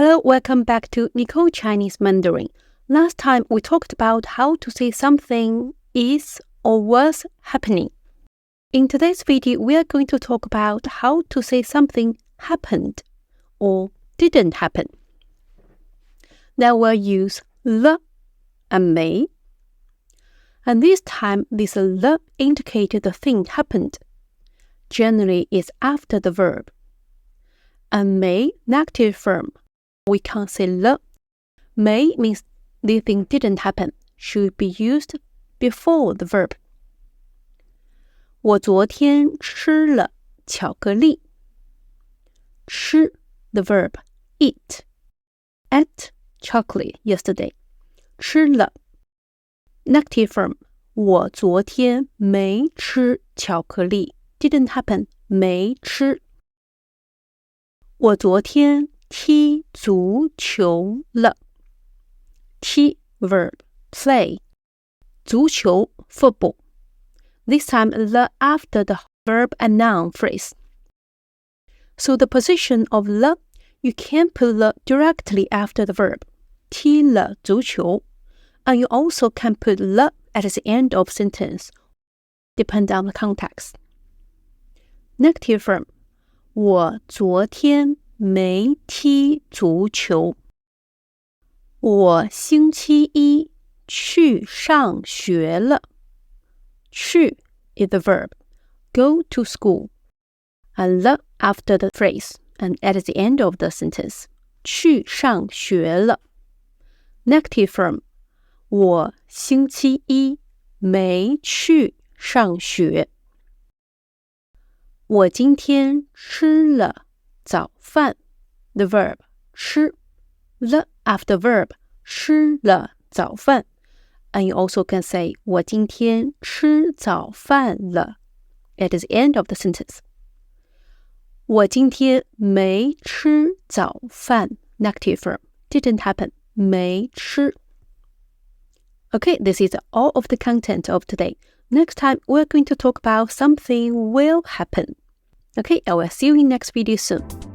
Hello, welcome back to Nicole Chinese Mandarin. Last time we talked about how to say something is or was happening. In today's video, we are going to talk about how to say something happened or didn't happen. Now we'll use le and may. And this time, this le indicated the thing happened. Generally, it's after the verb. And may, negative form. We can't say le. May means the thing didn't happen, should be used before the verb. 我昨天吃了巧克力。吃 the verb eat. Ate chocolate yesterday. 吃了 negative form. 我昨天没吃巧克力 didn't happen. 没吃。我昨天踢足球了。踢 verb play. 足球 football. This time le after the verb and noun phrase. So the position of le, you can put le directly after the verb. 踢了足球. And you also can put le at the end of sentence, depending on the context. Negative form. 我昨天没踢足球。我星期一去上学了。去 is the verb. Go to school. And le after the phrase and at the end of the sentence. 去上学了。Negative form. 我星期一没去上学。我今天吃了早饭 the verb 吃 the after verb 吃了早饭 and you also can say 我今天吃早饭了 at the end of the sentence. 我今天没吃早饭 negative verb didn't happen 没吃. Okay, this is all of the content of today. Next time, we're going to talk about something will happen. Okay, I will see you in next video soon.